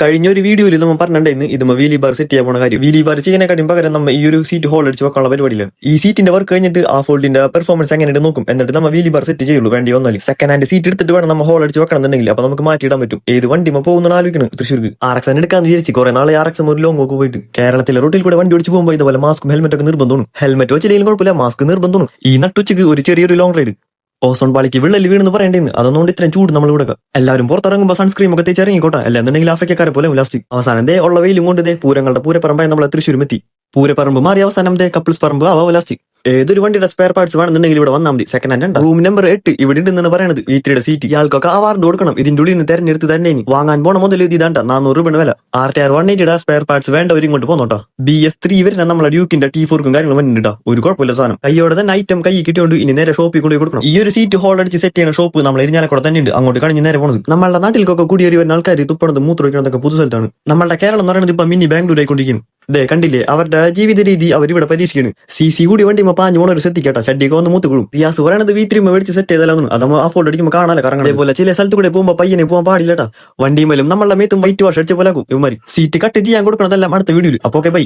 കഴിഞ്ഞ ഒരു വീഡിയോയിൽ നമ്മൾ പറഞ്ഞിട്ടുണ്ടായിരുന്നു ഇതുമ്മ വീലി ബാർ സെറ്റ് ചെയ്യാൻ പോണ കാര്യം. വീലി ബാർ ചെയ്യാനെക്കാട്ടും പകരം നമ്മൾ ഈ ഒരു സീറ്റ് ഹോൾ അടിച്ച് വെക്കാനുള്ള പരിപാടിയിലാണ്. ഈ സീറ്റിന്റെ വർക്ക് കഴിഞ്ഞിട്ട് ആ ഫോൾഡിന്റെ പെർഫോമൻസ് എങ്ങനെയുണ്ട് നോക്കും. എന്നിട്ട് നമ്മൾ വീലി ബാർ സെറ്റ് ചെയ്യുള്ളൂ. വേണ്ടി വന്നാലും സെക്കൻഡ് ഹാൻഡ് സീറ്റ് എടുത്തിട്ട് വേണം നമ്മൾ ഹോൾ അടിച്ച് വെക്കണമെന്നുണ്ടെങ്കിൽ. അപ്പൊ നമുക്ക് മാറ്റിയിടാൻ പറ്റും. ഏത് വണ്ടി പോകുന്ന ആലോചിക്കണം. തൃശ്ശൂർക്ക് RX എടുക്കാന്ന് വിചാരിച്ചു. കുറെ നാളെ RX ഒരു ലോങ് ഒക്കെ പോയിട്ട് കേരളത്തിലെ റോട്ടിൽ കൂടെ വണ്ടി ഓടിച്ച് പോകുമ്പോൾ ഇതുപോലെ മാസ്കും ഹെൽമെറ്റ് ഒക്കെ നിർബന്ധമാണ്. ഹെൽമെറ്റ് വെച്ചില്ലെങ്കിലും കുഴപ്പമില്ല, മാസ്ക് നിർബന്ധമാണ്. ഈ നട്ടുച്ചക്ക് ഒരു ചെറിയൊരു ലോങ് റൈഡ് ഓസോൺ പാളിക്ക് വിള്ളൽ വീണെന്ന് പറയേണ്ടത് അതൊന്നുകൊണ്ട് ഇത്രയും ചൂട് നമ്മൾ ഇവിടെ എല്ലാവരും പുറത്തിറങ്ങുമ്പോൾ സൺസ്ക്രീം ഒക്കെ തേച്ച് ഇറങ്ങിക്കോട്ടെ. അല്ലെന്നുണ്ടെങ്കിൽ ആഫ്രിക്കക്കാരെ പോലെ ലാസ്റ്റ് അവസാനം ദേ ഉള്ള വെയിലും കൊണ്ട് ദേ പൂരങ്ങളുടെ പൂരപ്പറമ്പായി നമ്മളെ തൃശ്ശൂരും എത്തി. പൂരപ്പറമ്പ് മാറി അവസാനം ദേ കപ്പിൾസ് പറമ്പ് ലാസ്റ്റ്. ഏതൊരു വണ്ടിയുടെ സ്പെയർ പാർട്സ് വേണമെന്നുണ്ടെങ്കിൽ ഇവിടെ വന്നാൽ മതി. സെക്കൻഡ് ഹാൻഡ് റൂം നമ്പർ 8 ഇവിടെ ഉണ്ടെന്ന് പറയുന്നത് V3 സീറ്റ്. ഇയാൾക്കൊക്കെ അവാർഡ് കൊടുക്കണം. ഇതിന്റെ ഉള്ളിൽ നിന്ന് തെരഞ്ഞെടുത്ത് തന്നെ വാങ്ങാൻ പോണ മുതൽ ഇതാണ്ട 400 രൂപ വില. RTR 180 സ്പെയർ പാർട്സ് വേണ്ടവർ ഇങ്ങോട്ട് പോന്നോട്ടോ. BS3 വരുന്ന നമ്മളെ ഡ്യൂക്കിന്റെ T4 കാര്യങ്ങളും വന്നിട്ടാ. ഒരു കുഴപ്പമില്ല സാധനം. കയ്യോടെ തന്നെ ഐറ്റം കൈ കിട്ടിയോണ്ട് ഇനി നേരെ ഷോപ്പിൽ കൊണ്ടുപോയി കൊടുക്കണം. ഈ ഒരു സീറ്റ് ഹോൾ അടിച്ച് സെറ്റ് ചെയ്യുന്ന ഷോപ്പ് നമ്മൾ ഇരിഞ്ഞാലക്കൂടെ തന്നെ ഉണ്ട്. അങ്ങോട്ട് കഴിഞ്ഞ് നേരെ പോണത്. നമ്മളുടെ നാട്ടിലേക്കൊക്കെ കുടിയേറി വരുന്ന ആൾക്കാർ തുപ്പണത് മൂത്രമൊഴിക്കണതൊക്കെ പുതു സ്ഥലത്താണ്. നമ്മളുടെ കേരളം എന്ന് പറയുന്നത് ഇപ്പൊ മിനി ബാംഗ്ലൂരായിക്കൊണ്ടിരിക്കുന്നു. ദേ കണ്ടില്ലേ അവരുടെ ജീവിത രീതി അവരിവിടെ പരീക്ഷിക്കുന്നു. CC കൂടി വണ്ടി പാഞ്ഞു പോണ ഒരു ശ്രദ്ധിക്കട്ടെ. ഷഡിയൊക്കെ വന്ന് മൂത്തുകൊള്ളും. പിയാസ് പറയണത് V3 മേടിച്ച് സെറ്റ് ചെയ്താലും അത് ആ ഫോട്ടോ അടിക്കുമ്പോൾ കാണാനല്ല കറങ്ങണം. അതേപോലെ ചില സ്ഥലത്ത് കൂടെ പോകുമ്പോൾ പയ്യനെ പോകാൻ പാടില്ലട്ടാ. വണ്ടിമേലും നമ്മളെ മേത്തും വൈറ്റ് വാഷ് അടിച്ച പോലെ ആക്കും ഇവന്മാര്. സീറ്റ് കട്ട് ചെയ്യാൻ കൊടുക്കണതെല്ലാം അടുത്ത വീഡിയോയിൽ. അപ്പൊ ഓക്കെ ബൈ.